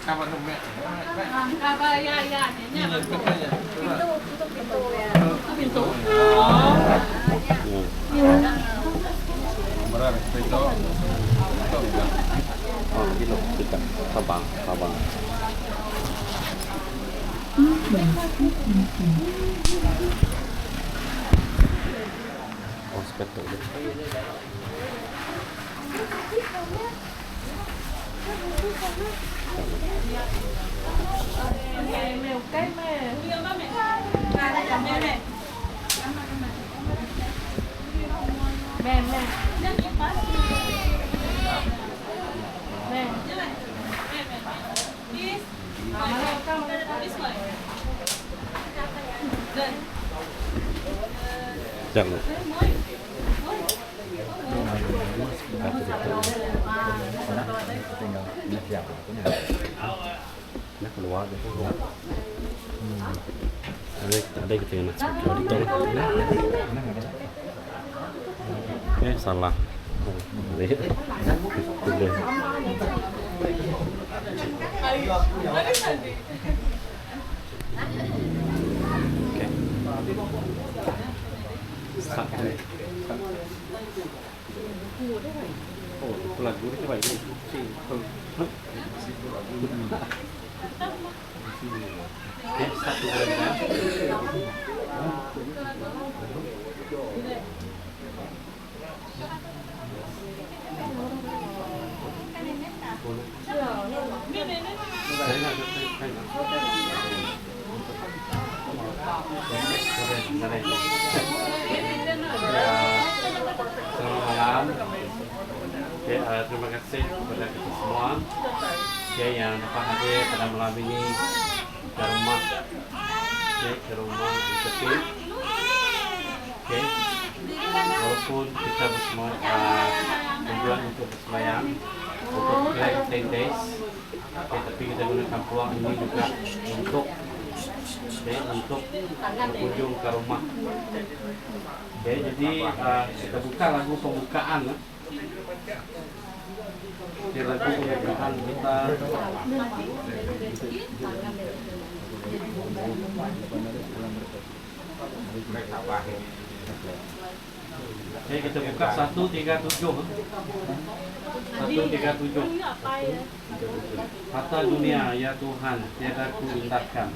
Apa namanya? Apa ya ini pintu ya. Pintu. Benar, pintu. Oh, gitu. Kita Sabang. Oh, seperti itu. Jangan. Nó keluar deh. Ada gitu ya, salah. Oh, itu lagu ini coba ini. Satu bulan. Selamat malam. Oke, terima kasih kepada kita semua yang dapat hadir pada malam ini ke rumah Insyafir. Oke, walaupun kita bersama tujuan untuk bersemayam untuk kira 10 days, tapi kita gunakan peluang ini juga untuk berkunjung ke rumah. Jadi kita buka lagu pembukaan. Di lagu pembukaan kita kita buka 137. 137. Harta dunia ya Tuhan tiada ku indahkan.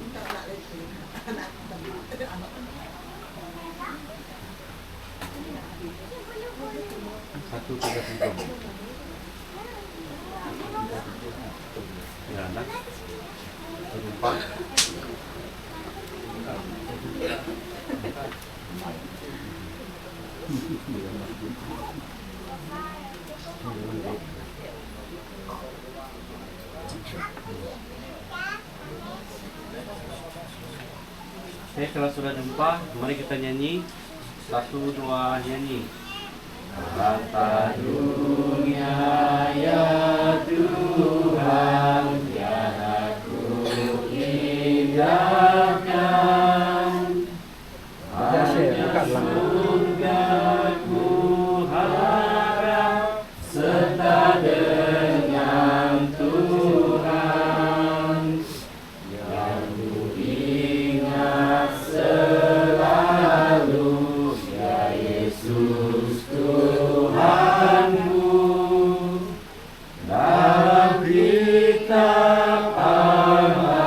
137. Ya, nak. Berempat. Oke, kalau sudah jumpa, mari kita nyanyi 1-2 nyanyi. Harta dunia ya Tuhan tiada ku indahkan, hanya surga ku harap serta dengan Tuhan yang ku ingat selalu ya Yesus Tuhanku. Dalam kitab ayat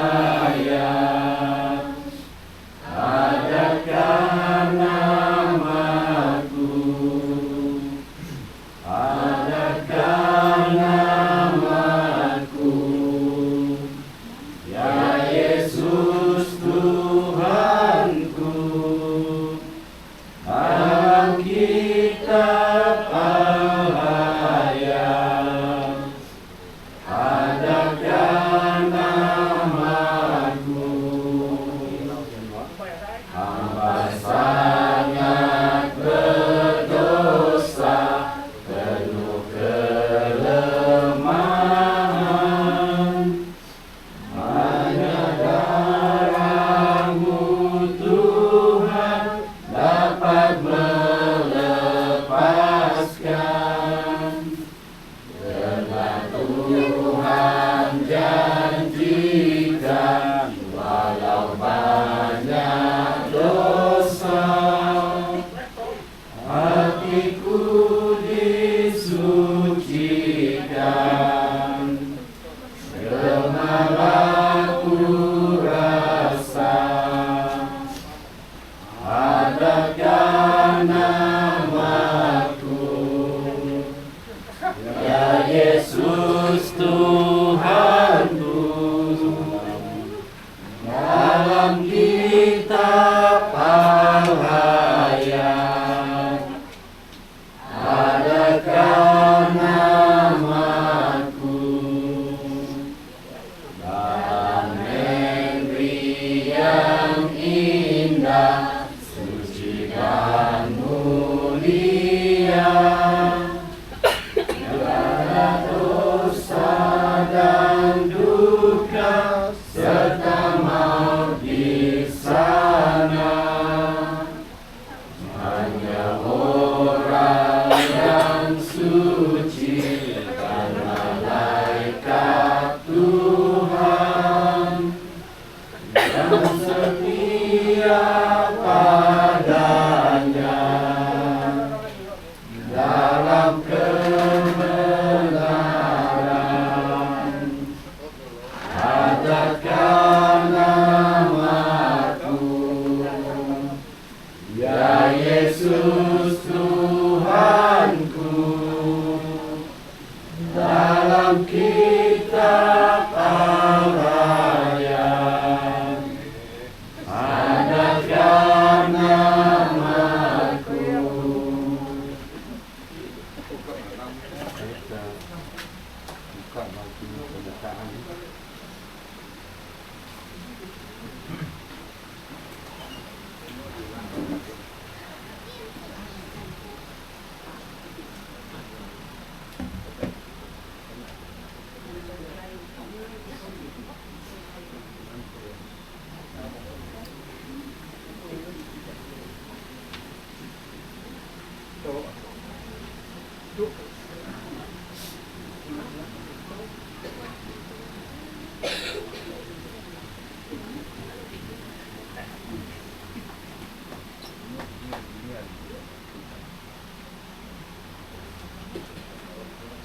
adakah namaku, adakah namaku, ya Yesus Tuhanku. Dalam kitab ayat adakah namaku. Hamba sangat berdosa, penuh kelemahan, hanya darah yang indah, suci dan mulia, segala dosa dan duka serta maut di sana. Hanya orang yang suci dan malaikat Tuhan yang setia padanya dalam kebenaran. Adatkan namaku, ya Yesus Tuhanku, dalam kitab Al-Hayat. Adatkan namaku. Kita buka bagi pendataan.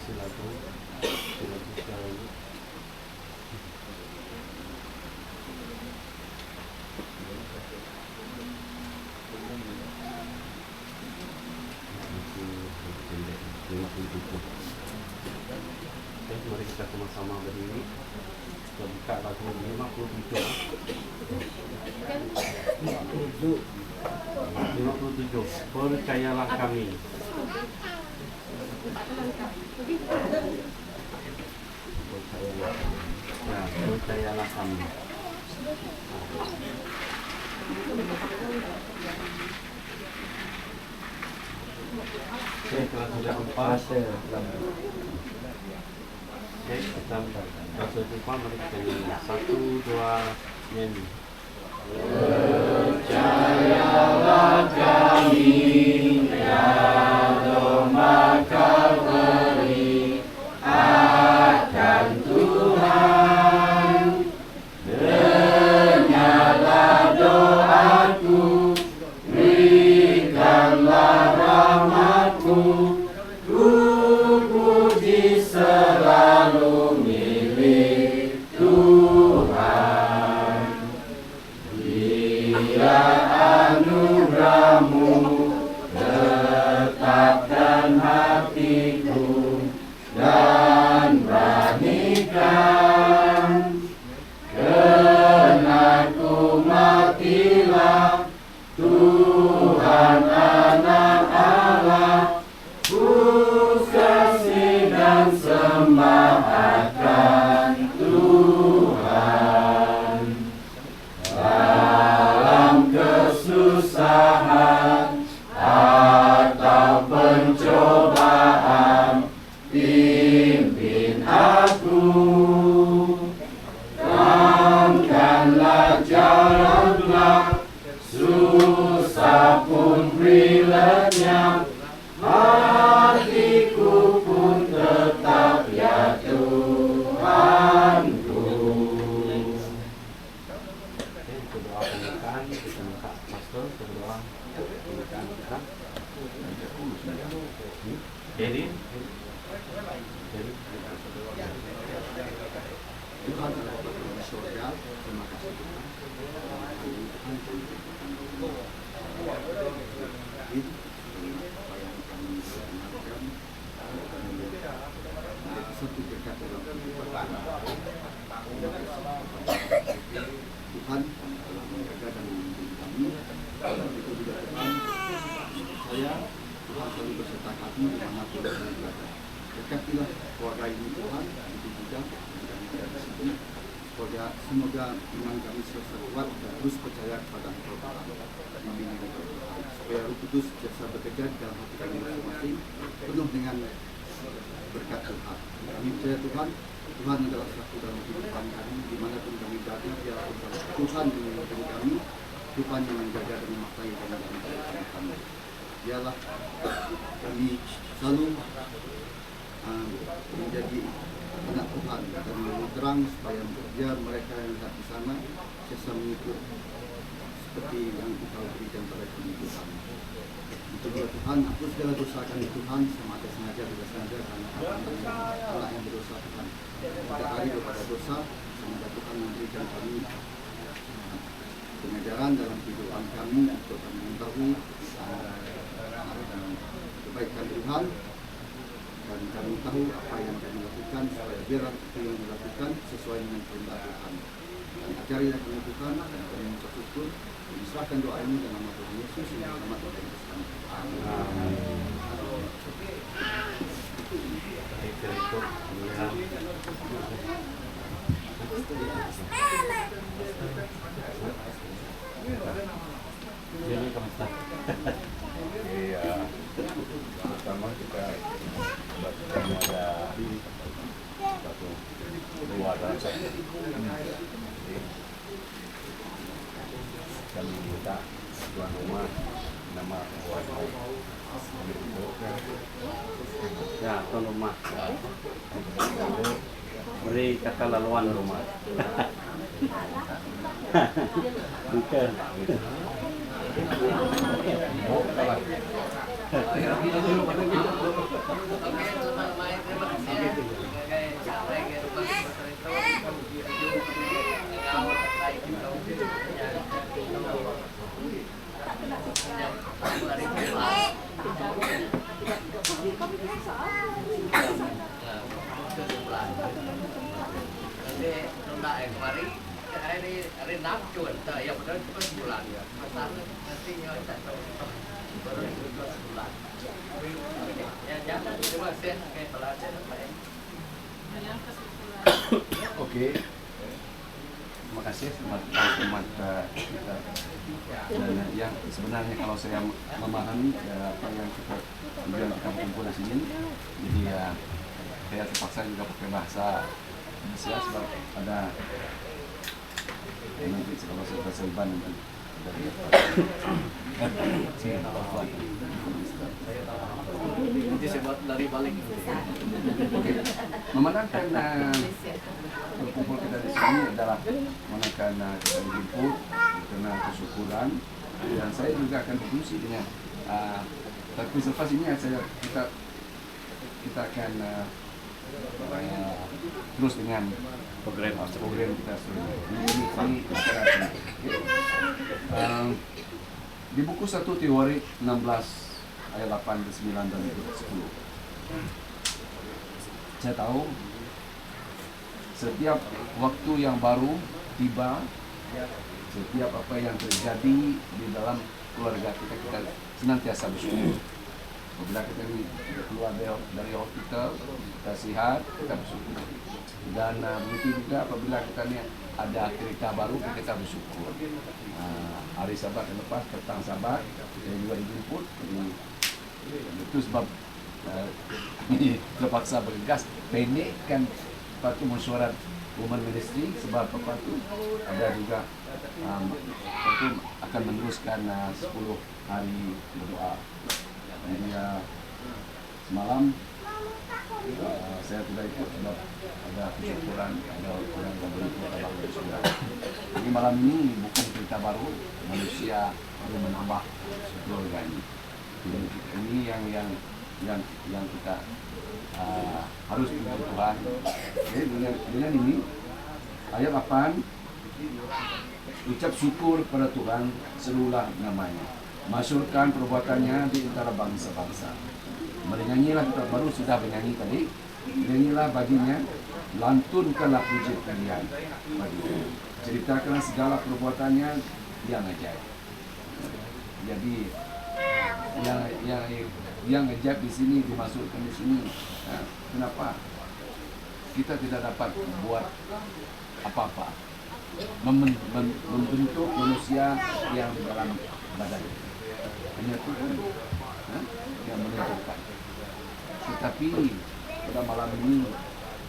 Silakan. Oke, mari kita sama-sama berdiri. Kita buka lagu 57. 57. Percayalah kami. Percayalah kami. Oke, kelas sudah 4. Oke, kita sudah jumpa. Mari kita nyanyi 1, 2, nyanyi. Percayalah kami, ya domba Kalvari, akan Tuhan. Dengarlah doaku, berikanlah rahmatmu, ku puji selalu milik Tuhan. Biar anugerahmu tetapkan hatiku dan beranikan, karena ku matilah Tuhan anak Allah, ku kasih dan sembah akan Tuhan. Dalam kesusahan atau pencobaan, pimpin aku, terangkanlah jalanlah, susah pun beri lenyap, hatiku pun tetap ya Tuhanku. Oke, untuk doa pembukaan kita minta pastor berdoa pembukaan kita. Jadi, Tuhan Allah di surga, terima kasih Tuhan. Satu dekat dalam kehidupan Tuhan telah menjaga dan melindungi kami. Dan itu juga Tuhan, saya Tuhan selalu beserta kami dimanapun kami berada. Dekatilah keluarga ini Tuhan, itu juga di sini. Semoga iman kami selalu kuat dan terus percaya kepada Engkau Tuhan. Amin. Supaya Roh Kudus biasa bekerja di dalam hati kami masing-masing, penuh dengan berkat Tuhan. Kami percaya Tuhan adalah satu dalam kehidupan kami, dimanapun kami berada, biarlah Tuhan mengiringi kami, Tuhan yang menjaga dan memakai kami dalam kehidupan kami. Biarlah kami selalu menjadi anak Tuhan dan terang supaya biar mereka yang ada di sana bisa mengikut seperti yang Engkau berikan pada kami Tuhan. Itu juga Tuhan, hapus segala dosa kami Tuhan, sama ada sengaja tidak sengaja karena anak yang berdosa Tuhan. Pada hari daripada dosa, semoga Tuhan memberikan kami pengajaran dalam kehidupan kami untuk kami mengetahui kebaikan Tuhan. Dan kami tahu apa yang kami lakukan supaya biar apa yang dilakukan sesuai dengan perintah Tuhan. Dan ajarilah kami Tuhan dan kami mengucap syukur dan diserahkan doa ini dalam nama Tuhan Yesus yang selamat dan Kristus. Jadi kamusta? Iya. Pertama kita ada satu dua dan satu. Kami minta tuan rumah nama Ya, tuan rumah. Beri kata laluan rumah. Bukan. Hari nap cuan, ya benar cuma sebulan ya. Masalahnya nanti nyawa tak tahu. Baru sebulan. Ya jangan cuma saya kayak pelajar apa ya. Oke. Terima kasih teman-teman kita. Dan yang sebenarnya kalau saya memahami apa yang kita tujuan kita berkumpul di sini, jadi ya saya terpaksa juga pakai bahasa Indonesia sebab ada nanti kalau saya terseban dari Nanti saya buat dari balik. memandangkan berkumpul kita di sini adalah memandangkan kita dijemput karena kesyukuran, dan saya juga akan berdiskusi dengan tapi selepas ini kita akan terus dengan program kita ini di buku 1 Teori 16 ayat 8, 9 dan 10. Saya tahu setiap waktu yang baru tiba, setiap apa yang terjadi di dalam keluarga kita senantiasa bersyukur. Apabila kita keluar dari hospital, kita sehat, kita bersyukur. Dan begitu juga apabila kita ada cerita baru, kita bersyukur. Hari Sabat yang lepas, petang Sabat, saya juga dijemput. Itu sebab kami terpaksa bergegas pendekkan patu mesyuarat Women Ministry, sebab apa itu ada juga itu akan meneruskan 10 hari berdoa. Jadi semalam saya tidak ikut sebab ada kesyukuran, ada orang yang berikut dalam kesyukuran. Jadi malam ini bukan cerita baru, manusia perlu menambah keluarga ini. Jadi ini yang kita harus puji Tuhan. Jadi dengan ini ayat 8, ucap syukur pada Tuhan, serulah namanya, masyurkan perbuatannya di antara bangsa-bangsa. Menyanyilah, kita baru sudah menyanyi tadi, nyanyilah baginya, lantunkanlah puji kalian baginya, ceritakanlah segala perbuatannya yang ajaib. Jadi yang ajaib di sini dimasukkan di sini. Kenapa? kita tidak dapat buat apa-apa, membentuk manusia yang dalam badan. Hanya Tuhan yang menentukan. Tetapi pada malam ini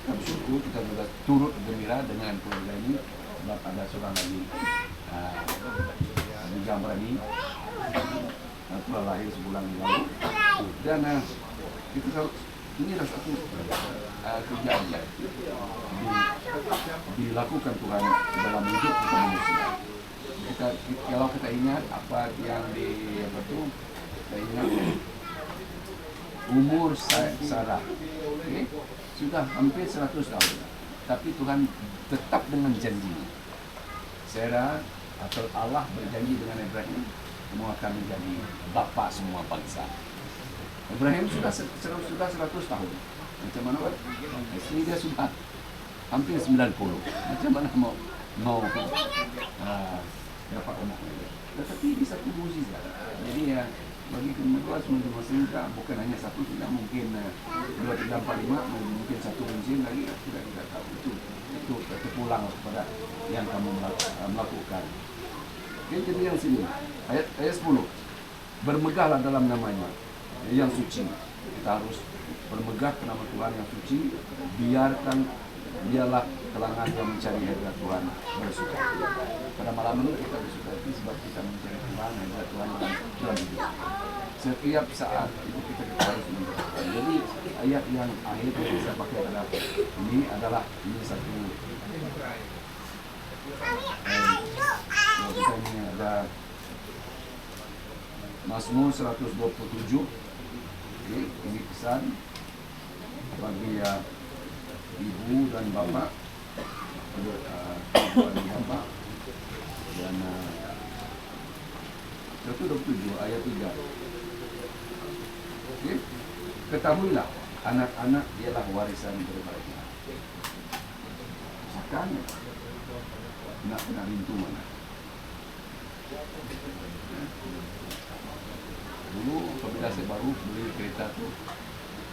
kami syukur kita juga turut gembira dengan keluarga ini sebab ada seorang lagi Abu Jamrani telah lahir sebulan lalu, dan kita ini adalah satu kerja ajaib dilakukan Tuhan dalam hidup kita manusia. Kalau kita ingat apa yang kita ingat umur Sarah, sudah hampir 100 tahun, tapi Tuhan tetap dengan janji. Sarah atau Allah berjanji dengan Ibrahim, kamu akan menjadi bapa semua bangsa. Ibrahim sudah 100 tahun. Macam mana Pak? Istri dia sudah hampir 90. Macam mana mau dapat anak lagi? Tetapi ini satu mukjizat. Jadi bagi kemudian semua kita bukan hanya satu, tidak mungkin 2, 3, 4, 5, mungkin satu mungkin lagi, tidak tahu. Itu terpulang kepada yang kamu melakukan. Oke, jadi yang sini ayat 10, bermegahlah dalam namanya yang suci. Kita harus bermegah ke nama Tuhan yang suci. Biarlah kalangan yang mencari hadirat Tuhan bersuka. Pada malam ini kita bersuka sebab kita mencari Tuhan, hadirat Tuhan dalam hidup. Setiap saat itu kita harus berdoa. Jadi ayat yang akhir yang saya pakai adalah satu kita ini ada Mazmur 127. Ini pesan bagi ibu dan bapak, ibu dan bapak, dan 127 ayat 3. Okay. Ketahuilah, anak-anak ialah warisan terbaik. Misalkan nak kena rintu mana? Dulu apabila saya baru beli kereta tu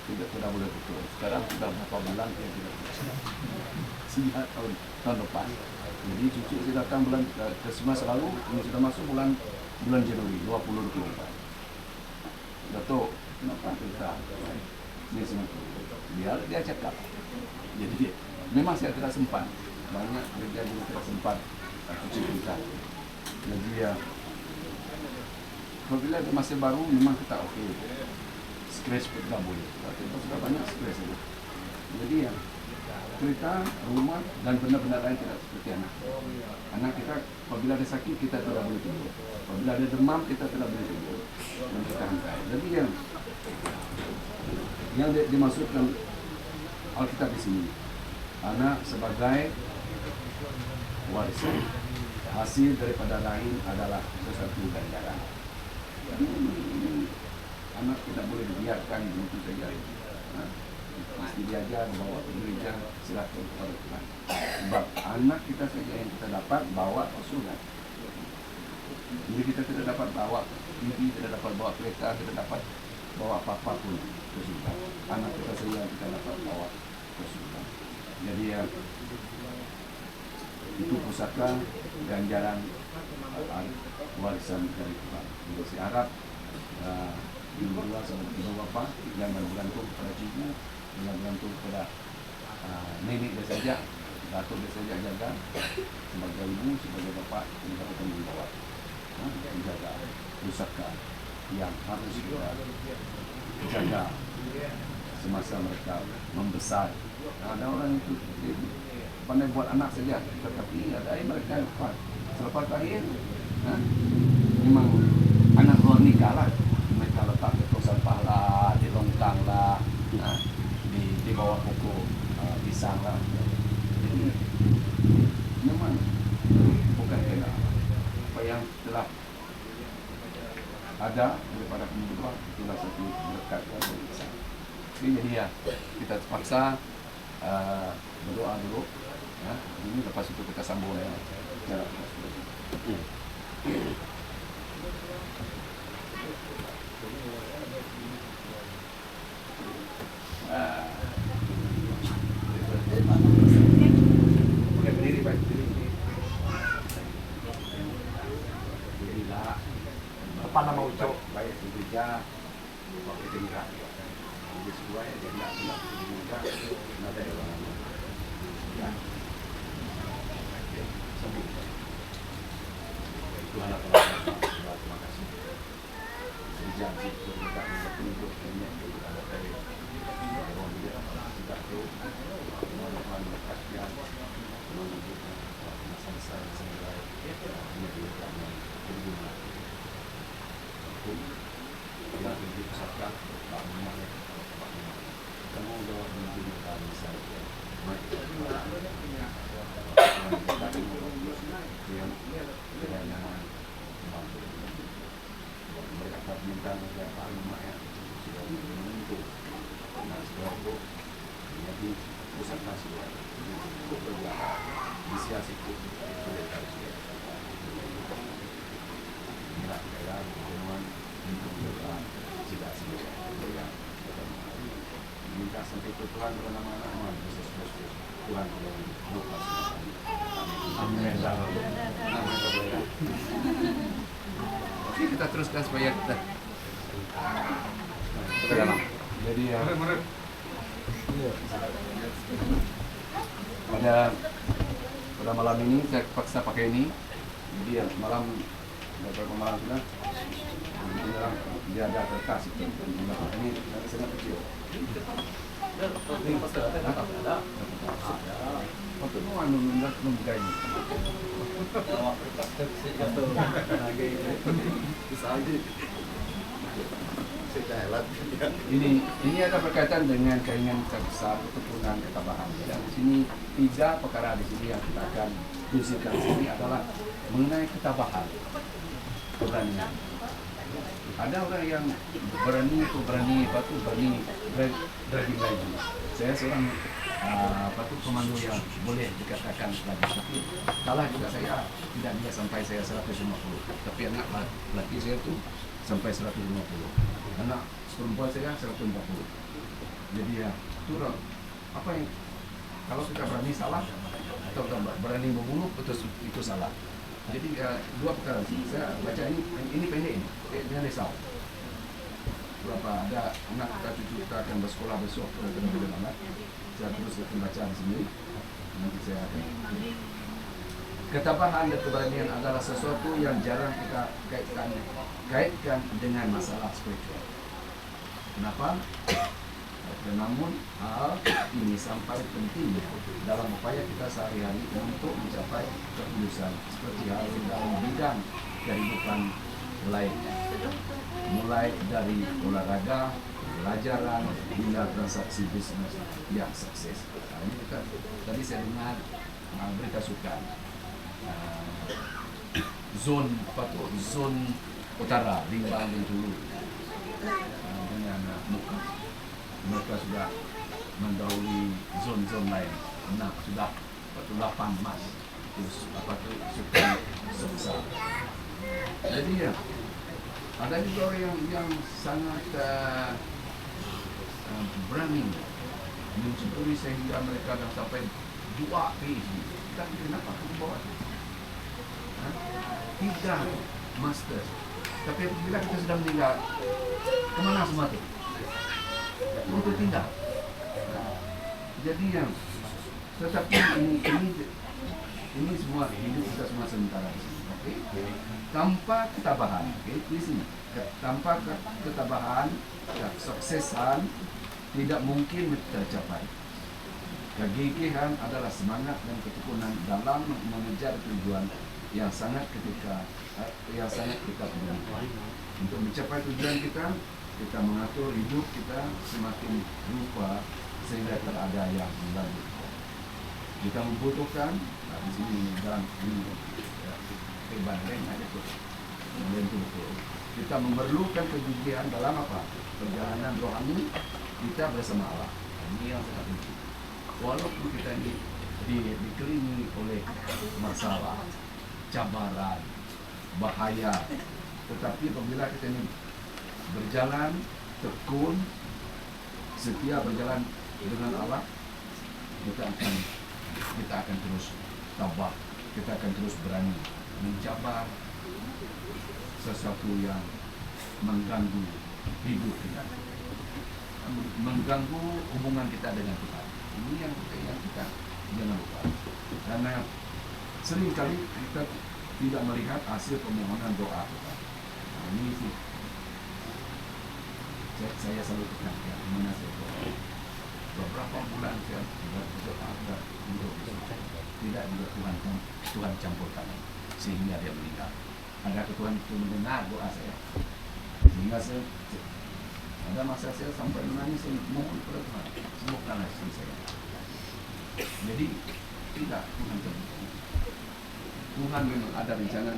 tidak boleh betul. Sekarang sudah berapa bulan saya tidak betul. Sejak tahun depan. Jadi cucu saya datang bulan ke-9 selalu, ini sudah masuk bulan Januari 2024. Datuk, kenapa kereta? Ini semua. Dia cakap. Jadi memang saya tidak sempat. Banyak kerja juga tidak sempat cuci kereta. Jadi apabila dia masih baru memang kita okey. Scratch pun tak boleh. Kita sudah banyak scratch itu. Jadi kereta, rumah dan benda-benda lain tidak seperti anak. Anak kita apabila dia sakit kita tidak boleh tidur. Apabila dia demam kita tidak boleh tidur. Dan kita hantar. Jadi yang dimaksudkan Alkitab di sini, anak sebagai warisan, hasil daripada rahim adalah sesuatu ganjaran. Anak tidak boleh dibiarkan begitu saja. Mesti diajar bawa ke gereja, serahkan kepada Tuhan. Sebab anak kita saja yang kita dapat bawa ke surga. Jadi kita tidak dapat bawa TV, tidak dapat bawa kereta, tidak dapat bawa apa-apa pun ke surga. Anak kita saja yang kita dapat bawa ke surga. Jadi itu pusaka ganjaran warisan dari Tuhan. Jadi saya harap ibu dua sama ibu bapa jangan bergantung kepada cici, jangan bergantung kepada nenek dia saja, datuk dia saja jaga. Sebagai ibu, sebagai bapa, kita dapat menjawab, menjaga pusaka yang harus kita jaga semasa mereka membesar. Ada orang itu pandai buat anak saja, tetapi ada mereka yang kuat. Selepas lahir, memang anak luar nikah lah. Mereka letak di tong sampah lah, di longkang lah, di bawah pokok pisang lah. Jadi memang bukan kena apa yang telah ada daripada pembunuhan, itulah satu berkat yang besar. Jadi kita terpaksa berdoa dulu. Ini lepas itu kita sambung cara Nah, Depan nama Ucok. baik bekerja pakai tingkat. Jadi sesuai dia tidak bekerja, ada yang lain. Ya. Sembuh. Tuhan akan terima kasih. Janji kita untuk ini ada dari orang dia tidak tahu mana berkasnya menunjukkan masa sebagai negeri kami berguna hukum yang dipusatkan bangunan kamu dapat menunjukkan misalnya mereka yang mereka minta beberapa rumah yang sudah menentu. Nah, sebab itu jadi pusat nasional untuk berjalan inisiasi itu mereka sudah inilah daerah hubungan untuk berjalan tidak semua minta sampai ke Tuhan berlama-lama Yesus Kristus Tuhan yang memfasilitasi. Amin. Oke, kita teruskan supaya kita dalam. Jadi ya pada malam ini saya paksa pakai ini. Jadi ya malam beberapa malam sudah dia ada kertas itu. Ini sangat kecil. Untuk menunjukkan membuka ini. Ini ada berkaitan dengan keinginan terbesar keturunan ketabahan. Dan di sini 3 perkara di sini yang kita akan diskusikan di sini adalah mengenai ketabahan, keberanian. Ada orang yang berani driving lagi. Saya seorang komando yang boleh dikatakan lagi, tapi kalah juga saya tidak bisa sampai saya 150. Tapi anak laki saya tu sampai 150. Anak perempuan saya 140. Jadi ya, itu apa yang kalau kita berani salah atau berani membunuh itu salah. Jadi 2 perkara sih. Saya baca ini pendek ini, jangan risau. Berapa ada anak kita cucu kita akan bersekolah besok ke mana? Saya terus akan baca di sini. Nanti saya akan. Ketabahan dan keberanian adalah sesuatu yang jarang kita kaitkan dengan masalah spiritual. Kenapa? Namun hal ini sampai penting dalam upaya kita sehari-hari untuk mencapai kekudusan seperti hal dalam bidang kehidupan lainnya, mulai dari olahraga, pelajaran hingga transaksi bisnis yang sukses. Nah, ini kita tadi saya dengar berita sukan zon utara Limbang dan Hulu dengan mereka sudah mendahului zon-zon lain. Sudah 8 emas. Terus sukan sebesar. Jadi ya, ada juga orang yang sangat berani mencuri sehingga mereka dah sampai 2 PhD. Tapi kenapa aku bawa 3 master? Tapi bila kita sudah meninggal, kemana semua itu? Untuk tinggal. Jadi yang tetapi ini semua hidup kita semua sementara. Okay? Tanpa ketabahan, di sini. Tanpa ketabahan, kesuksesan tidak mungkin tercapai. Kegigihan adalah semangat dan ketekunan dalam mengejar tujuan yang sangat kita perlukan. Untuk mencapai tujuan kita mengatur hidup kita semakin rupa sehingga tak ada yang melanjutkan. Kita membutuhkan di sini dalam ini kebanyakan ada tu, kita memerlukan kegigihan dalam apa? Perjalanan rohani kita bersama Allah. Ini yang sangat penting. Walaupun kita dikelilingi oleh masalah, cabaran, bahaya, tetapi apabila kita ini berjalan tekun, setia berjalan dengan Allah, kita akan terus tabah, kita akan terus berani mencabar sesuatu yang mengganggu hidup kita, mengganggu hubungan kita dengan Tuhan. Ini yang kita jangan lupa. Karena seringkali kita tidak melihat hasil permohonan doa kita. Nah, ini sih saya selalu tekankan, beberapa bulan saya berdoa untuk tidak juga Tuhan campur tangan sehingga dia meninggal. Ada Tuhan itu mendengar doa saya, sehingga saya ada masa saya sampai menangis mohon kepada Tuhan, sembuhkanlah istri saya. Jadi tidak, Tuhan campur. Tuhan memang ada rencana.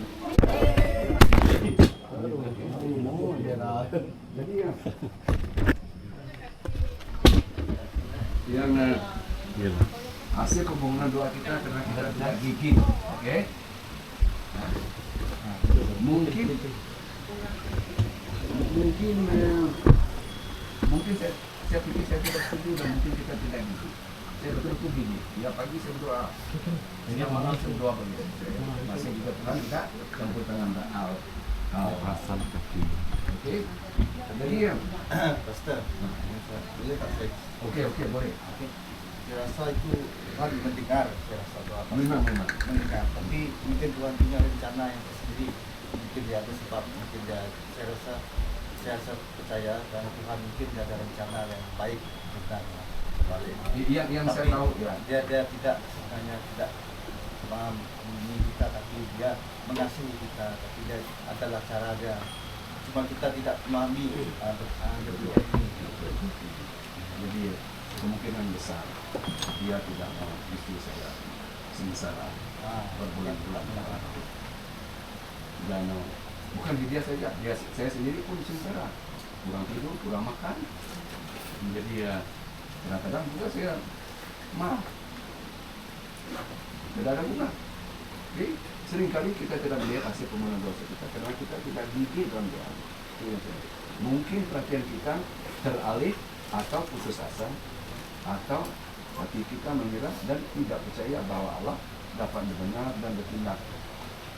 Jadi yang hasil permohonan doa kita karena kita tidak gigit, oke? Mungkin saya pikir saya tidak setuju dan mungkin kita tidak gigit. Saya betul-betul gini, ya pagi saya berdoa, siang malam saya berdoa bagi saya. Masih juga Tuhan tidak campur tangan al-hasan kaki. Oke? Jadi ya, Pastor, boleh tak saya? Oke, boleh. Saya rasa itu Tuhan mendengar, saya rasa doa. Memang. Mendengar, tapi mungkin Tuhan punya rencana yang tersendiri. Mungkin dia ada sebab, mungkin dia, saya rasa percaya karena Tuhan mungkin dia ada rencana yang baik tentang balik. Yang saya tahu ya. Dia tidak hanya tidak memahami kita, tapi dia mengasihi kita, tapi dia adalah cara dia. Cuma kita tidak memahami berdua ini. Jadi kemungkinan besar dia tidak mau istri saya sengsara berbulan-bulan. Dan bukan dia saja, saya sendiri pun sengsara, kurang tidur, kurang makan. Jadi ya kadang-kadang juga saya marah, tidak ada guna. Jadi seringkali kita tidak melihat hasil permohonan dosa kita karena kita tidak gigih dalam doa. Mungkin perhatian kita teralih atau putus asa, atau hati kita menyerah dan tidak percaya bahwa Allah dapat benar dan bertindak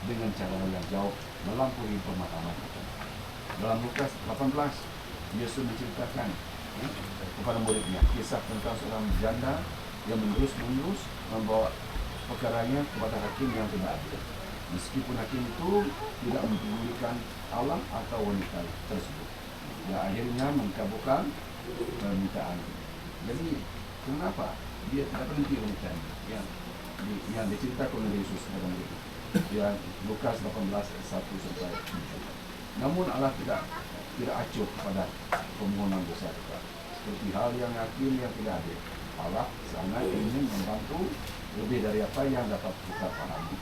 dengan cara yang jauh melampaui pemahaman kita. Dalam Lukas 18, Yesus menceritakan kepada muridnya kisah tentang seorang janda yang menerus-menerus membawa perkaranya kepada hakim yang tidak adil. Meskipun hakim itu tidak mempedulikan Allah atau wanita tersebut, ya akhirnya mengabulkan permintaan. Jadi kenapa dia tidak berhenti wanita yang diceritakan oleh Yesus kepada mereka? Ya, Lukas 18 1 sampai 7. Namun Allah tidak acuh kepada permohonan dosa kita. Seperti hal yang hakim yang tidak adil. Allah sangat ingin membantu lebih dari apa yang dapat kita pahami.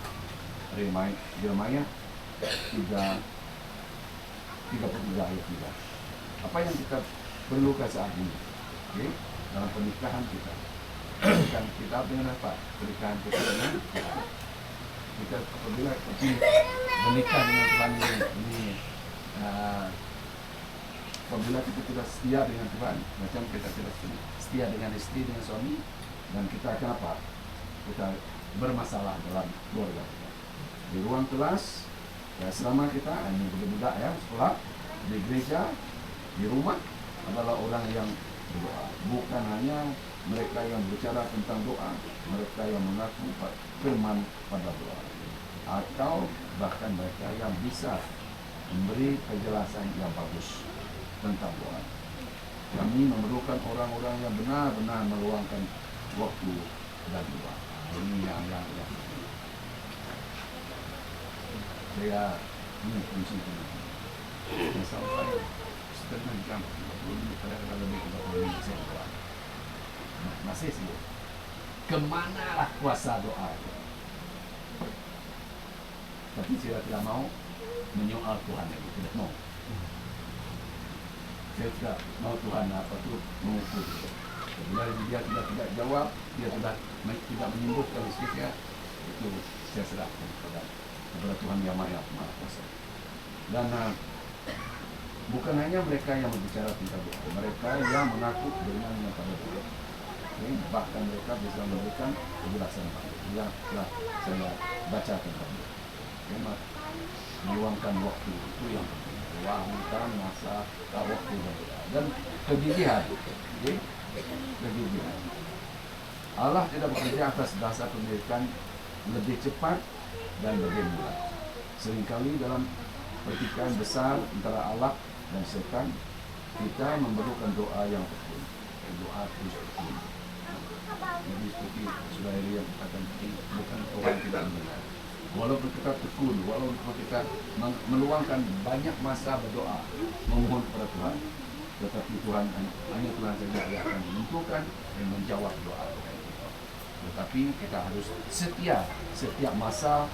Yeremia 33 ayat 3. Apa yang kita perlukan saat ini? Okay? Dalam pernikahan kita. Pernikahan kita dengan apa? Pernikahan kita dengan kita apabila menikah dengan Tuhan ini apabila kita tidak setia dengan Tuhan, macam kita tidak setia dengan istri, dengan suami, dan kita akan apa? Kita bermasalah dalam keluarga kita. Di ruang kelas, ya selama kita ini budak-budak ya sekolah, di gereja, di rumah adalah orang yang berdoa. Bukan hanya mereka yang berbicara tentang doa, mereka yang mengaku firman pada doa, atau bahkan mereka yang bisa memberi penjelasan yang bagus tentang doa. Kami memerlukan orang-orang yang benar-benar meluangkan waktu dan doa. Ini yang saya ini fungsi ini sampai setengah jam, 40 menit, kadang-kadang lebih 40 menit saya doa. Masih sih, kemanalah kuasa doa? Tapi saya tidak mau menyoal Tuhan lagi, tidak mau. Saya tidak mau Tuhan apa tu mengukur. Bila dia tidak jawab, dia tidak menyembuhkan istri saya, itu saya serahkan kepada Tuhan yang Maha Kuasa. Dan bukan hanya mereka yang berbicara tentang doa, mereka yang mengaku beriman pada doa. Bahkan mereka bisa memberikan penjelasan yang telah saya baca tentang doa. meluangkan waktu itu yang meluangkan masa waktu berdoa dan kegigihan. Okay? Kegigihan. Allah tidak bekerja atas dasar pemilikan lebih cepat dan lebih mudah. Seringkali dalam pertikaian besar antara Allah dan setan, kita memerlukan doa yang tekun. Doa terus tekun. Jadi seperti saudara yang katakan tadi, bukan Tuhan tidak benar. Walaupun kita tekun, walaupun kita meluangkan banyak masa berdoa, memohon kepada Tuhan, tetapi Tuhan hanya Tuhan saja yang akan menentukan dan menjawab doa. Tetapi kita harus setia, setiap masa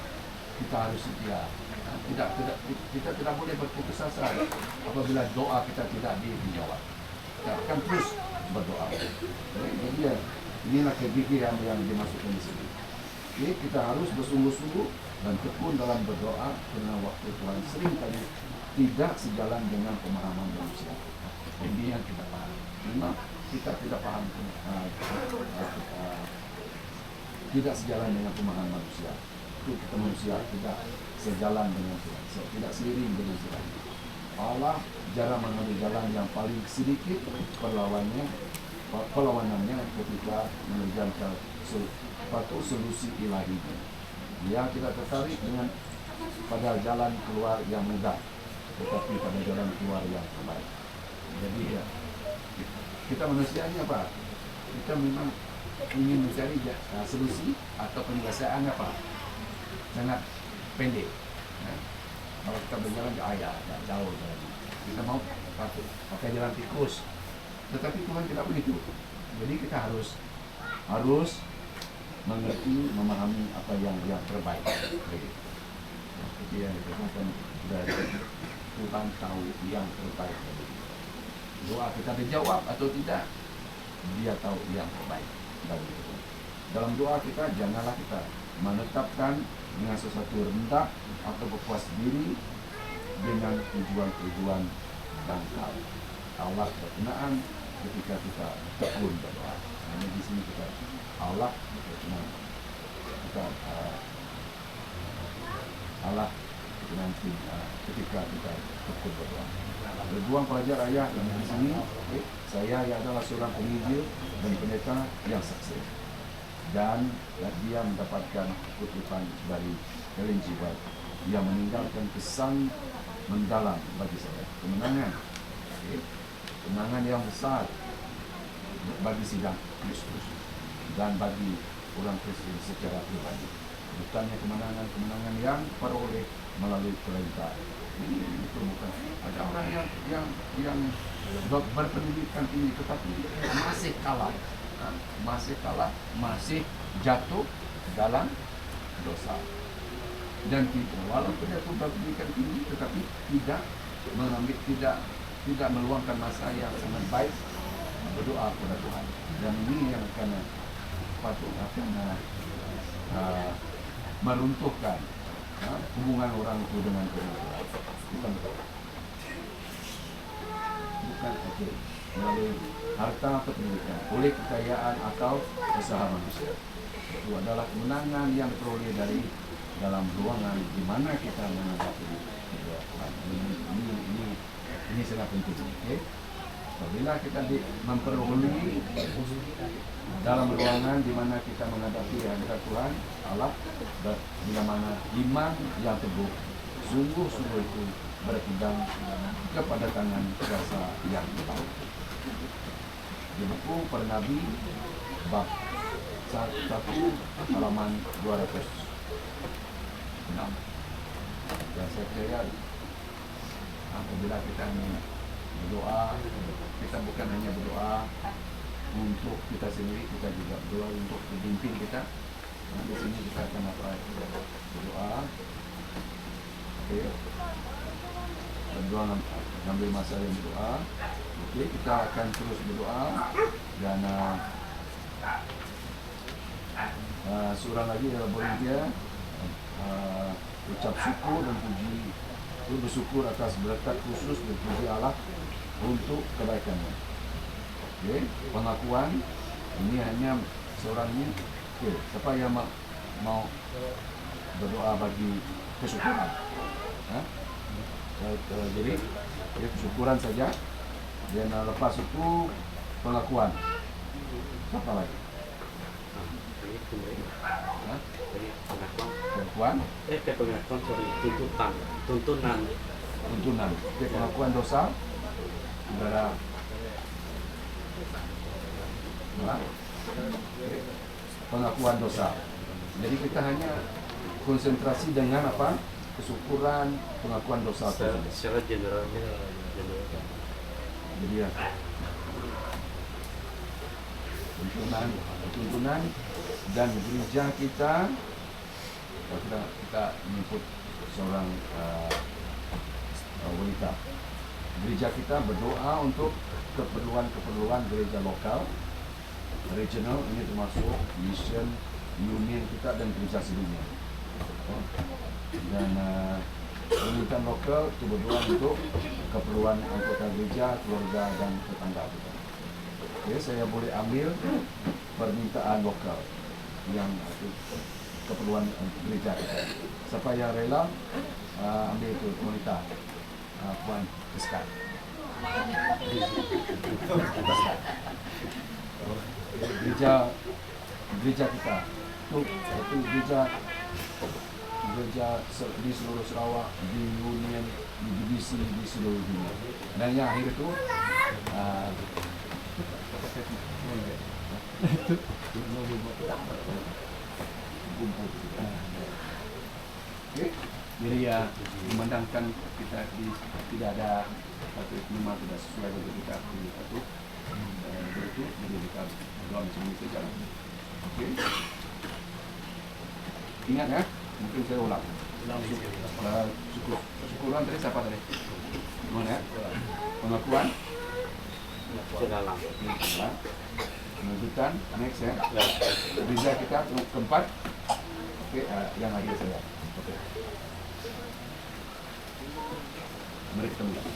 kita harus setia. Kita tidak boleh berputus asa apabila doa kita tidak dijawab. Kita akan terus berdoa. Jadi ya, inilah kegigihan yang dimasukkan di sini. Jadi kita harus bersungguh-sungguh dan tekun dalam berdoa karena waktu Tuhan seringkali tidak sejalan dengan pemahaman manusia. Ini yang kita paham. Memang kita tidak paham, tidak sejalan dengan pemahaman manusia. Itu kita manusia tidak sejalan dengan Tuhan, tidak seiring dengan Tuhan. Allah jarang mengambil jalan yang paling sedikit perlawanannya ketika mengerjakan suatu solusi ilahi. Dia tidak tertarik dengan pada jalan keluar yang mudah, tetapi pada jalan keluar yang terbaik. Jadi ya, kita manusianya apa? Kita memang ingin mencari solusi atau penyelesaian apa? Sangat pendek. Nah, kalau kita berjalan ke ayah, jauh jalan. Kita mau pakai jalan tikus, tetapi Tuhan tidak begitu. Jadi kita harus mengerti, memahami apa yang terbaik. Jadi yang dikatakan dari Tuhan tahu yang terbaik. Doa kita dijawab atau tidak, Dia tahu yang terbaik. Dalam doa kita janganlah kita menetapkan dengan sesuatu rendah atau berpuas diri dengan tujuan-tujuan dangkal. Allah berkenaan ketika kita tekun berdoa. Nah, di sini kita Allah berkenaan Allah berkenaan ketika kita tekun berdoa. Berjuang pelajar ayah yang di sini, saya adalah seorang penginjil dan pendeta yang sukses. Dan dia mendapatkan kutipan dari Ellen G. White yang meninggalkan kesan mendalam bagi saya. Kemenangan yang besar bagi sidang Kristus dan bagi orang Kristen secara pribadi. Bukannya kemenangan yang peroleh melalui perintah. Itu bukan. Ada orang yang berpendidikan tinggi tetapi masih jatuh dalam dosa. Dan kita walaupun dia berpendidikan tinggi tetapi tidak meluangkan masa yang sangat baik berdoa kepada Tuhan. Dan ini yang akan meruntuhkan hubungan orang itu dengan Tuhan. Bukan melalui harta atau pendidikan, oleh kekayaan atau usaha manusia. Itu adalah kemenangan yang diperoleh dari dalam ruangan di mana kita menghadapi Tuhan. Ini sangat penting. Okay? Apabila kita memperoleh dalam ruangan di mana kita menghadapi hadirat Tuhan Allah, bila mana iman yang teguh sungguh-sungguh itu berpegang kepada tangan kuasa yang tahu. Di buku Para Nabi bab 1 halaman 206. Dan saya percaya apabila kita berdoa, kita bukan hanya berdoa untuk kita sendiri, kita juga berdoa untuk pemimpin kita. Di sini kita akan berdoa. Oke. Berdoa ambil masa yang berdoa. Oke, kita akan terus berdoa dan surah lagi adalah boleh ucap syukur dan puji, bersyukur atas berkat khusus dan puji Allah untuk kebaikannya. Oke, pengakuan ini hanya seorangnya. Oke, siapa yang mau berdoa bagi kesyukuran? Hah? Jadi ya, syukuran saja. Dan lepas itu pengakuan. Apa lagi? Hah? Pengakuan, Pengakuan, tuntunan. tuntunan. Oke, pengakuan dosa, saudara. Nah, oke. Pengakuan dosa. Jadi kita hanya konsentrasi dengan apa? Kesyukuran, pengakuan dosa. Secara general. Jadi ya, tuntunan dan gereja kita menyebut seorang wanita. Gereja kita berdoa untuk keperluan gereja lokal, regional, ini termasuk mission, union kita dan gereja sedunia. Dan permintaan lokal itu berdoa untuk keperluan anggota gereja, keluarga dan tetangga kita. Oke, saya boleh ambil permintaan lokal yang keperluan gereja kita. Siapa yang rela ambil itu wanita, Puan Rizka. Gereja kita itu gereja di seluruh Sarawak, di Union, di GBC, di seluruh dunia. Dan yang akhir itu oke, jadi ya memandangkan kita tidak ada satu memang tidak sesuai dengan kita itu jadi kita berdoa macam ini saja. Oke, ingat ya, mungkin saya ulang. Syukuran tadi siapa tadi? Mana ya? Pengakuan. Penuntutan, next ya. Gereja kita keempat. Oke, yang lagi saya. Oke. Mari kita mulai.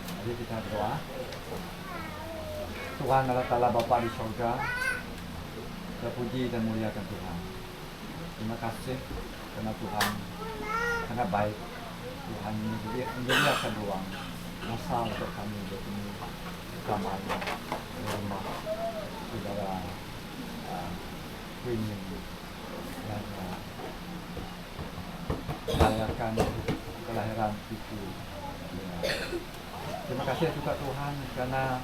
Mari kita berdoa. Tuhan Allah Ta'ala Bapa di surga, kita puji dan muliakan Tuhan. Terima kasih karena Tuhan sangat baik. Tuhan menyediakan ruang masa untuk kami bertemu bersamanya di rumah saudara Queen dan merayakan kelahiran cucu. Terima kasih juga Tuhan karena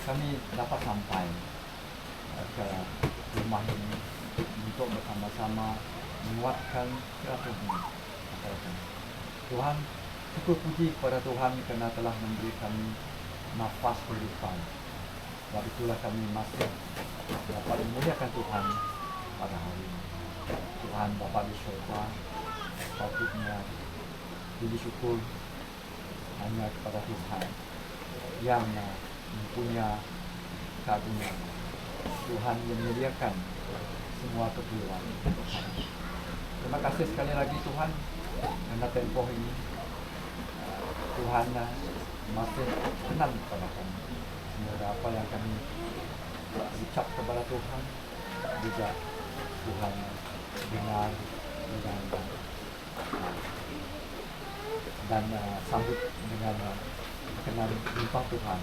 kami dapat sampai ke rumah ini untuk bersama-sama menguatkan silaturahmi. Tuhan, syukur puji kepada Tuhan karena telah memberi kami nafas kehidupan. Sebab itulah kami masih dapat memuliakan Tuhan pada hari ini. Tuhan Bapa di surga, patutnya puji syukur hanya kepada Tuhan yang mempunyai keagungan. Tuhan yang menyediakan semua keperluan. Terima kasih sekali lagi Tuhan karena tempoh ini Tuhan masih kenal kepada kami. Semoga apa yang kami ucap kepada Tuhan juga Tuhan dengar dan sambut dengan kenal limpah Tuhan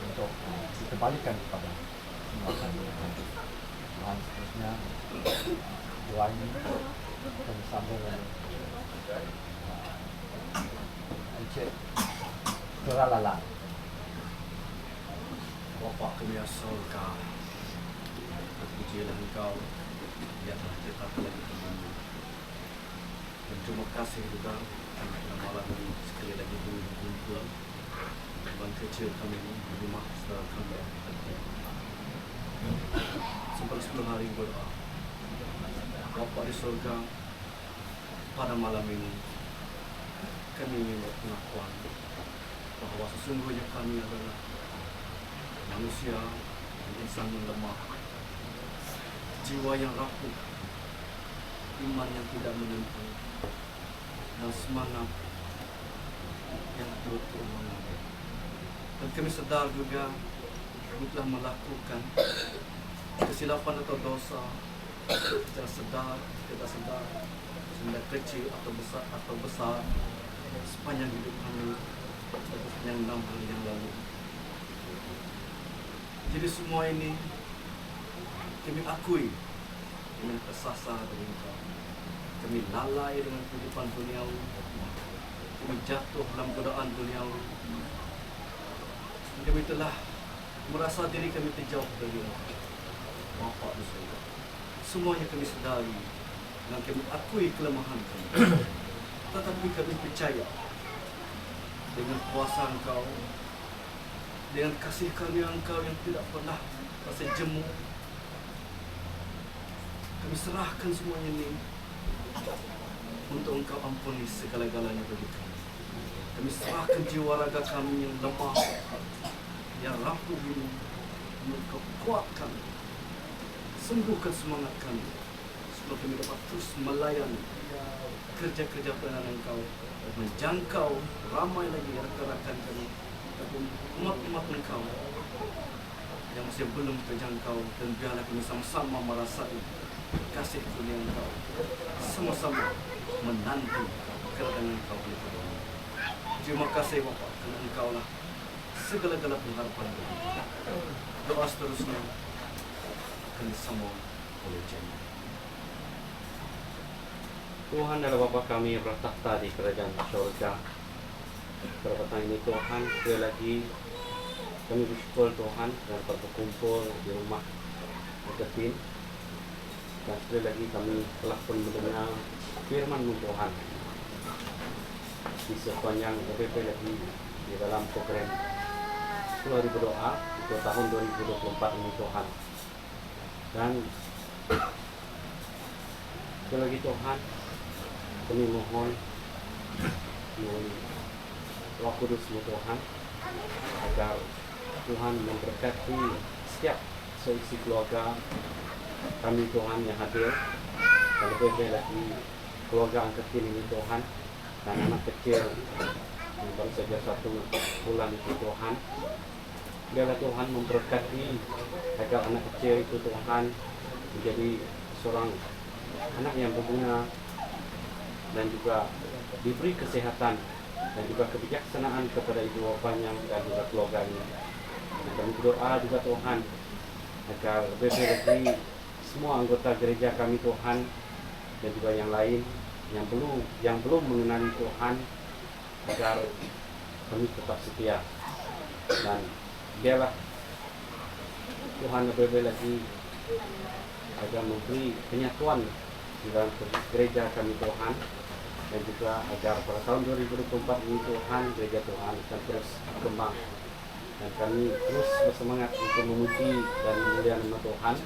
untuk dikembalikan kepada semua kami. Tuhan seterusnya doa ini kami sambung dengan Encik Keralala. Bapa kami yang surga, terpujilah Engkau yang telah ditetapkan lagi ke bumi. Dan terima kasih juga karena malam ini sekali lagi kami berkumpul beban kecil kami di rumah saudara kami. Sampai 10 hari berdoa. Bapa di surga, pada malam ini kami ingin berpengakuan bahwa sesungguhnya kami adalah manusia yang insan yang lemah, jiwa yang rapuh, iman yang tidak menentu, dan semangat yang turut mengalami. Dan kami sadar juga kami telah melakukan kesilapan atau dosa secara sedar, tidak sedar, sedang kecil atau besar sepanjang hidup kami sepanjang 6 hari yang lalu. Jadi semua ini kami akui kami tersasar dari Engkau. Kami lalai dengan kehidupan duniawi. Kami jatuh dalam godaan duniawi. Kami telah merasa diri kami terjauh dari Engkau, Bapa di surga. Semuanya kami sedari dan kami akui kelemahan kami. Tetapi kami percaya dengan kuasa Engkau, dengan kasih karunia Engkau yang tidak pernah rasa jemu, kami serahkan semuanya ini untuk Engkau ampuni segala-galanya bagi kami. Kami serahkan jiwa raga kami yang lemah, yang rapuh ini, untuk Engkau kuatkan, sembuhkan semangat kami, supaya kami dapat terus melayani kerja-kerja pelayanan Engkau, menjangkau ramai lagi rakan-rakan kami, ataupun umat-umat Engkau yang masih belum terjangkau, dan biarlah kami sama-sama merasai kasih karunia Engkau, sama-sama menanti kedatangan Engkau di dunia. Terima kasih Bapa, karena Engkau lah segala-gala pengharapan kami. Doa seterusnya kami semua boleh janji. Tuhan adalah Bapa kami yang bertakhta di kerajaan surga. Pada petang ini Tuhan, sekali lagi kami bersyukur Tuhan dan berkumpul di rumah Agatin. Dan sekali lagi kami telah pun mendengar firman-Mu Tuhan di sepanjang EPP lagi di dalam program Keluarga Berdoa untuk tahun 2024 ini Tuhan. Dan sekali lagi Tuhan, kami mohon Roh Kudus-Mu Tuhan, agar Tuhan memberkati setiap seisi keluarga kami Tuhan yang hadir, dan lebih lagi keluarga Agatin ini Tuhan, dan anak kecil yang baru saja 1 bulan itu Tuhan. Biarlah Tuhan memberkati agar anak kecil itu Tuhan menjadi seorang anak yang berguna, dan juga diberi kesehatan dan juga kebijaksanaan kepada ibu bapanya dan juga keluarganya. Dan kami berdoa juga Tuhan agar lebih lagi semua anggota gereja kami Tuhan, dan juga yang lain yang belum mengenali Tuhan, agar kami tetap setia, dan biarlah Tuhan lebih lagi agar memberi penyatuan di dalam gereja kami Tuhan, dan juga agar pada tahun 2024 ini Tuhan, gereja Tuhan akan terus berkembang, dan kami terus bersemangat untuk memuji dan memuliakan nama Tuhan.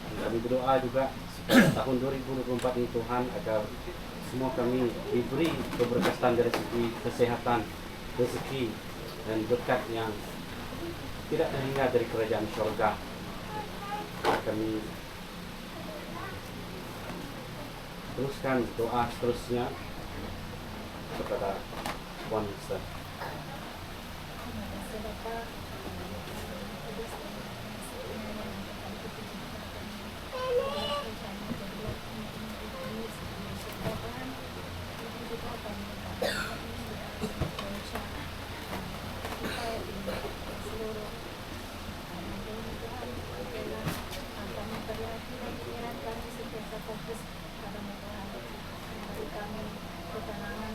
Dan kami berdoa juga supaya tahun 2024 ini Tuhan, agar semua kami diberi keberkatan dari segi kesehatan, rezeki, dan berkat yang tidak terhingga dari kerajaan surga. Kami teruskan doa seterusnya kepada Tuhan Yesus.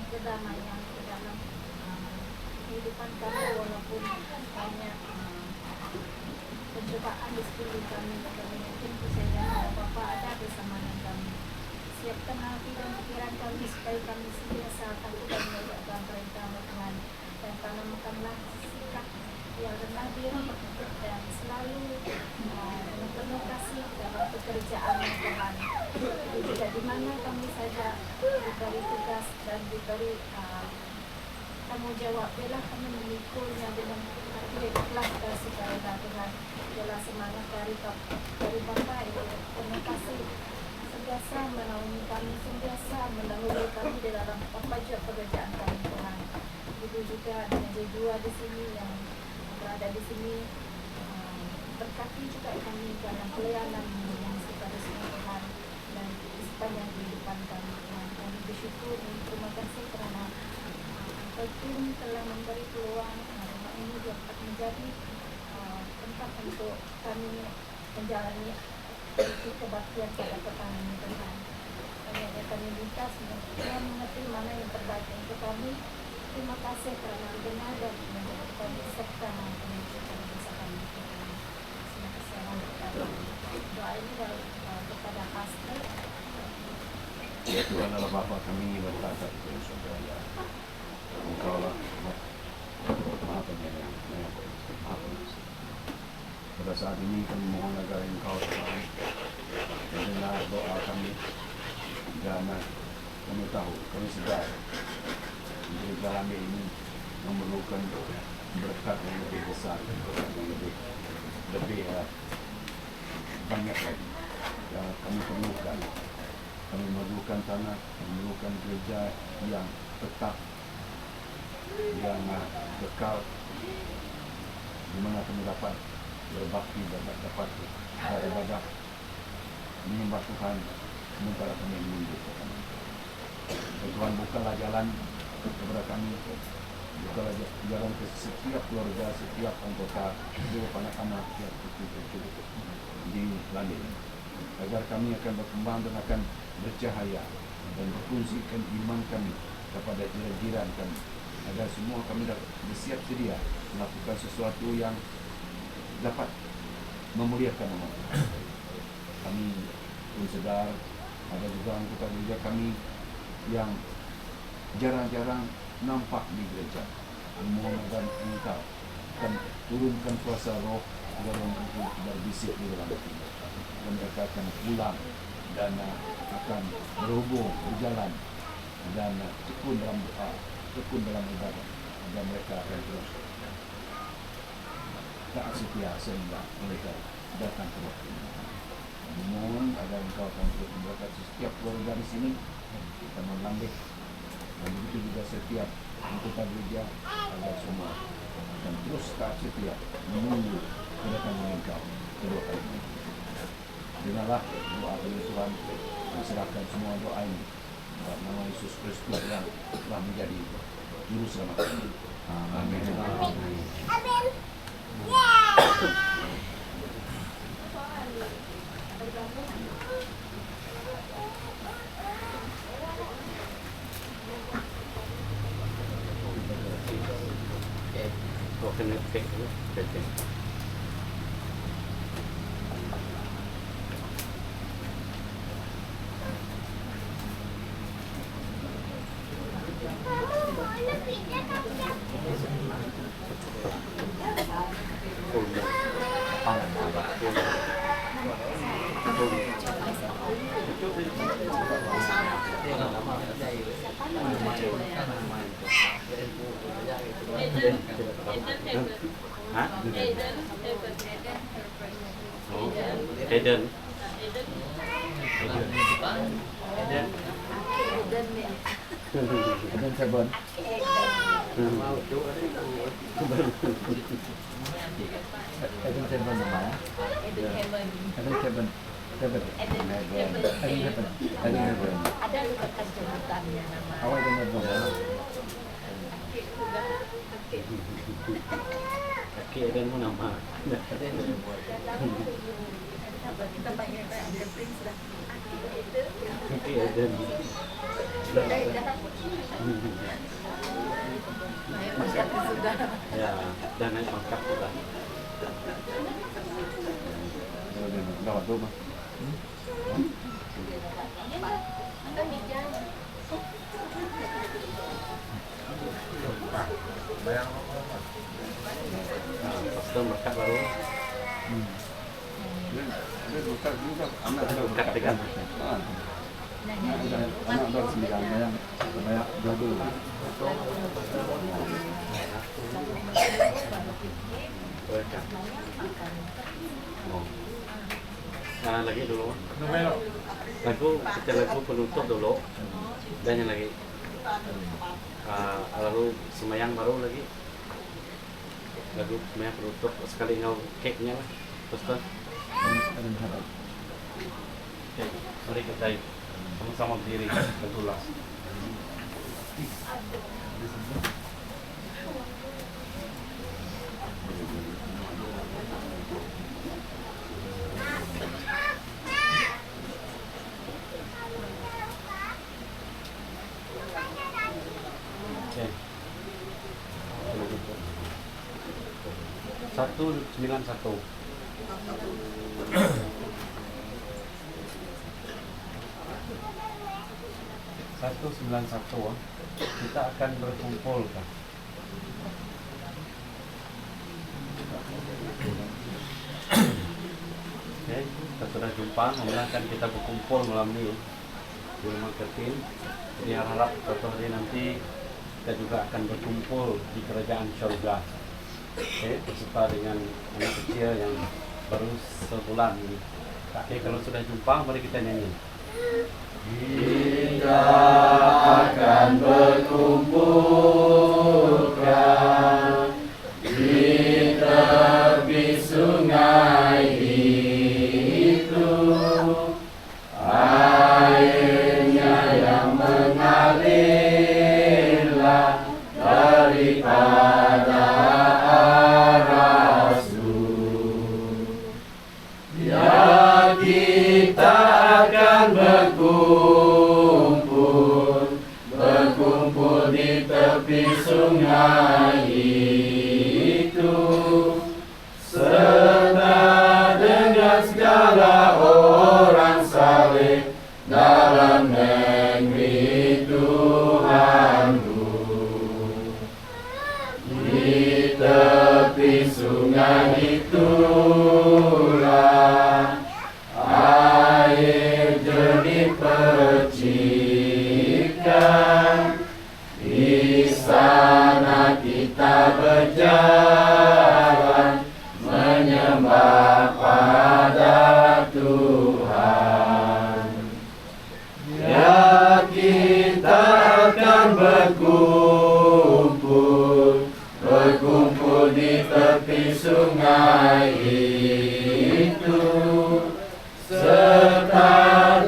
Kedamaian di dalam kehidupan kami, walaupun banyak pencobaan di sekeliling kami. Kami yakin percaya Bapa ada bersama dengan kami. Siapkan hati dan pikiran kami supaya kami senantiasa takut dan menjalankan perintah-Mu Tuhan, dan tanamkanlah sikap yang rendah diri dan selalu penuh kasih dalam pekerjaan Tuhan. Tidak di mana kami saja diberi tugas dan diberi tanggung jawab, biarlah kami memikulnya dengan hati ikhlas kasih kepada Tuhan. Biarlah semangat dari Bapa itu penuh kasih, sentiasa menaungi kami, sentiasa mendahului kami di dalam pekerjaan kami Tuhan. begitu juga dengan J2 di sini yang berada di sini, berkati juga kami dalam pelayanan yang kepada semua Tuhan dan sepanjang kehidupan kami. Kami bersyukur dan terima kasih kerana Tuhan telah memberi peluang rumah ini dapat menjadi tempat untuk kami menjalani kebaktian pada petang ini Tuhan. Hanya kami minta semua Tuhan mengerti mana yang terbaik untuk kami. Terima kasih kerana benar dan menjadi kami serta menunjukkan kisah kami. Terima kasih. Doa ini kepada pastor. Ya Tuhan Allah Bapa kami berkata kepada saudara, Engkau lah Maha Penyayang, Maha Pengasih. Pada saat ini kami mohon agar Engkau Tuhan mendengar doa kami dan kami tahu, kami sedar jika kami ini memerlukan berkat yang lebih besar, yang lebih banyak lagi yang kami perlukan. Kami memerlukan tanah, memerlukan gereja yang tetap, yang kekal, di mana kami dapat berbakti dan dapat beribadah menyembah Tuhan sementara kami menunggu Tuhan. Tuhan bukalah jalan kepada kami, bukalah jalan ke setiap keluarga, setiap anggota, setiap anak-anak yang cucu-cucu di London, agar kami akan berkembang dan akan bercahaya dan berfungsikan iman kami kepada jiran-jiran kami, agar semua kami dapat bersiap sedia melakukan sesuatu yang dapat memuliakan nama Tuhan. Kami pun sedar ada juga anggota gereja kami yang jarang-jarang nampak di gereja. Mohon agar Engkau akan turunkan kuasa roh agar mereka berbisik di dalam hati dan mereka akan pulang dan akan berhubung, berjalan dan tekun dalam doa, tekun dalam ibadah, dan mereka akan terus taat setia sehingga mereka datang ke waktu ini. Mohon agar Engkau akan terus memberkati setiap keluarga di sini, kita mengambil dan begitu juga setiap anggota gereja, agar semua akan terus taat setia menunggu kedatangan Engkau kedua kali ini. Dengarlah doa kami Tuhan, dan serahkan semua doa ini dalam nama Yesus Kristus yang telah menjadi juru selamat kami. Amin. Amin. Kau kena fake dulu, fake. Eden. Eden Seven. Eden Seven namanya. Eden Seven. Seven. Ada bekas jemputannya nama. Awal Eden Seven. Kaki Eden pun nama. Kita banyak ada prince dah. Kaki Eden. Ya, dan naik pangkat sudah. Lawat rumah. Pastor berkat baru. Dia bukan juga anak Berkat dengan. Anak baru 9 yang banyak jodoh. Berkat. Nah, lagi dulu. Lagu, kita lagu penutup dulu. Dan yang lagi. lalu semayang baru lagi lagu semayang penutup sekali ngau cake-nya lah Ustaz. Oke, mari kita sama-sama berdiri berdoa. Oke. 191. Kita akan berkumpul kan? Oke, kita sudah jumpa, akan kita berkumpul malam ini di rumah Kertin. Jadi harap suatu hari nanti kita juga akan berkumpul di kerajaan surga. Oke, beserta dengan anak kecil yang baru sebulan ini. Oke, kalau sudah jumpa, mari kita nyanyi. Kita akan berkumpulkan di tepi sungai itu, airnya yang mengalirlah daripada arah sun. Ya, kita akan berkumpul di tepi sungai itu, serta dengan segala orang saleh dalam negeri Tuhanku. Di tepi sungai itulah air jernih percikan. Di sana kita berjalan menyembah pada Tuhan. Ya, kita akan berkumpul di tepi sungai itu, serta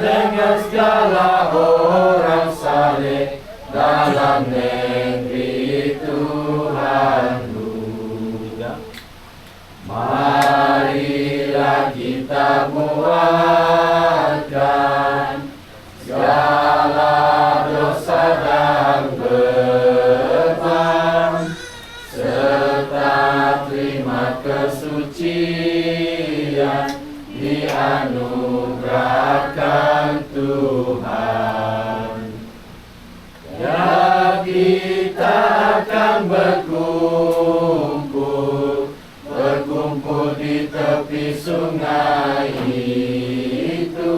dengan segala orang saleh dalam negeri Tuhanku. Marilah kita muatkan segala dosa dan beban, serta terima kesucian dianugerahkan Tuhan. Ya, kita akan berkumpul di tepi sungai itu,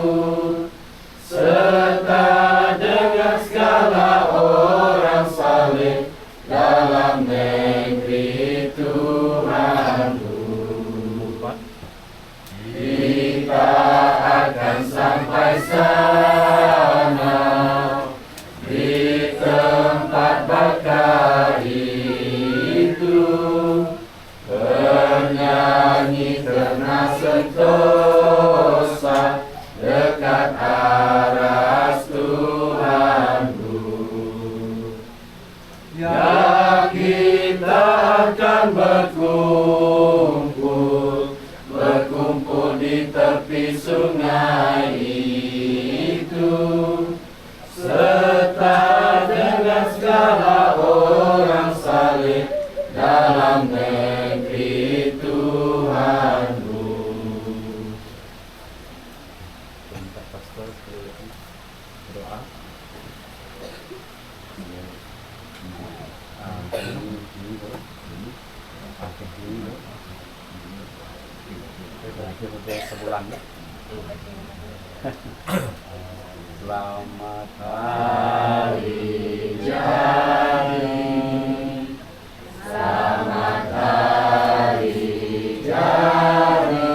serta dengan segala orang saleh dalam negeri Tuhanku. Kita akan sampai sana di tempat bakar itu, bernyanyi karena sentosa dekat aras Tuhanku. Ya, kita akan berkumpul di tepi sungai itu, serta dengan segala orang saleh dalam negeri Tuhanku. Minta pastor berdoa. Terakhir sebulan. Selamat hari jadi, selamat hari jadi,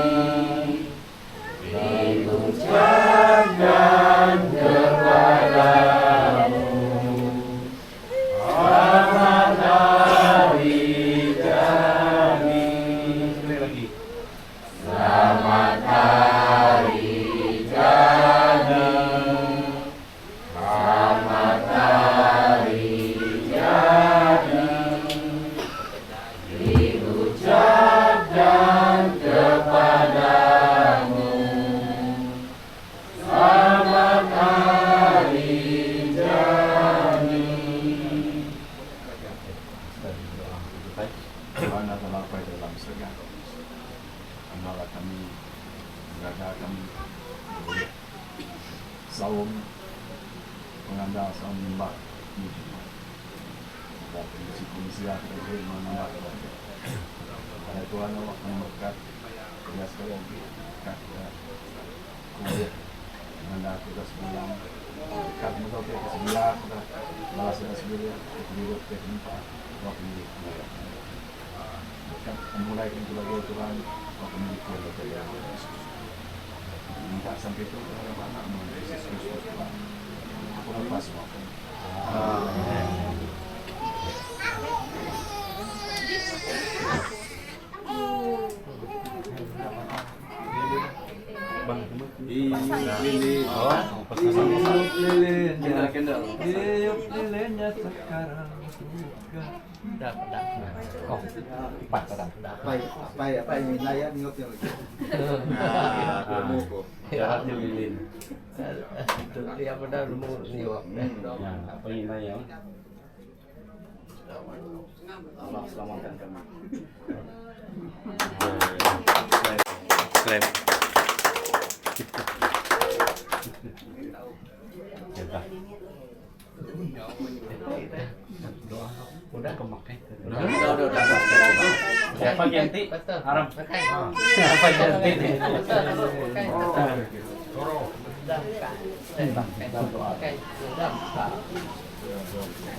diucapkan kepadamu. baik. Tuhan adalah baik dalam segala. Amalah kami berada kami boleh saum mengandal saum nyembah dan komisi kita boleh menambah pada Tuhan Allah memberkat ya sekali lagi kita kuliah mengandal kita sebulan dekat muka kita sebelah kita balas kita sebelah kita hidup kita tempat waktu ini memulai itu lagi Tuhan waktu ini kita minta sampai itu kepada anak mengenai Yesus Kristus Tuhan. Aku lepas waktu. Bang, Hidup lilinnya sekarang juga. Oh, empat kadang. Apa yang layak ngok yang lagi. jahatnya lilin. Dia benar mau niwak. Apa yang layak? Allah selamatkan kami. Klaim. Udah kemakai. Udah. Siapa ganti? Haram. Pakai. Siapa ganti?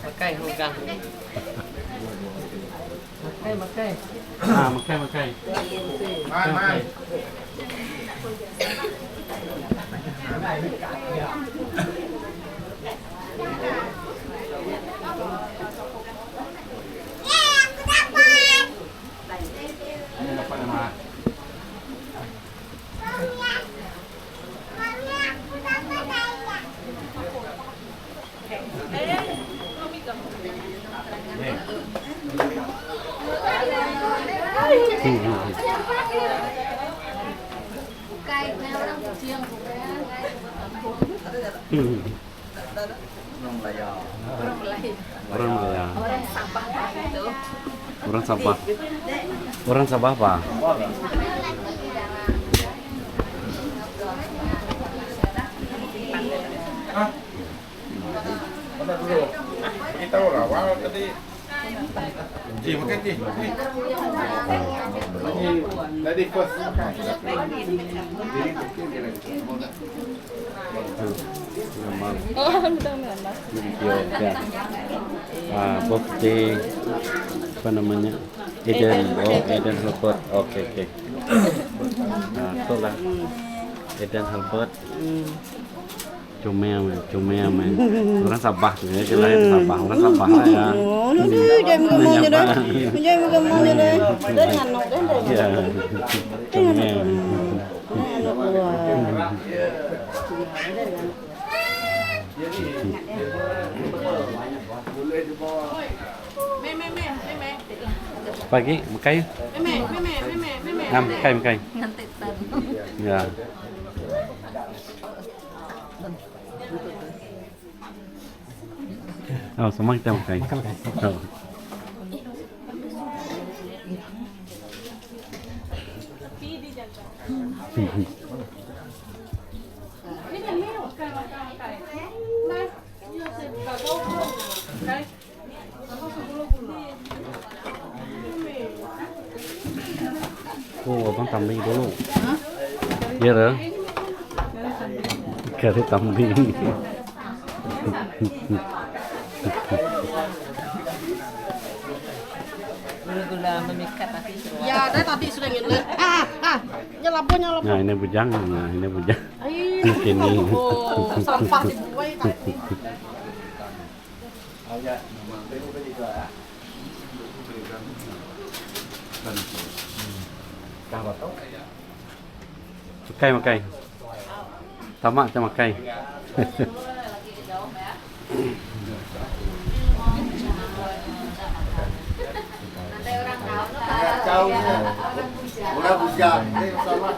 Pakai hongkang. Pakai. Ah, makai. Man. Ini apa nama? Orang Melayu. Orang Sabah itu. Orang Sabah apa? Kita awal tadi. Ji makan ji. Tadi first. Bukti apa namanya? Eden Halbert. Oke. Nah, itulah Eden Halbert. Comel men. Orang Sabah tuh ya, Sabah. Orang Sabah lah ya. Ya. Comel. Pagi, makai. Makai. Ya. Oh, sama kita makai. Oh. Oh, abang kambing dulu. Iya, ya, kari kambing. Gula memikat tapi Ya, ada tadi sudah ngiler. Nyala. Nah, ini bujang. Ini. Oh, sampah dibuai tadi. Makai. Tamak macam makai. Udah bujang. Sama.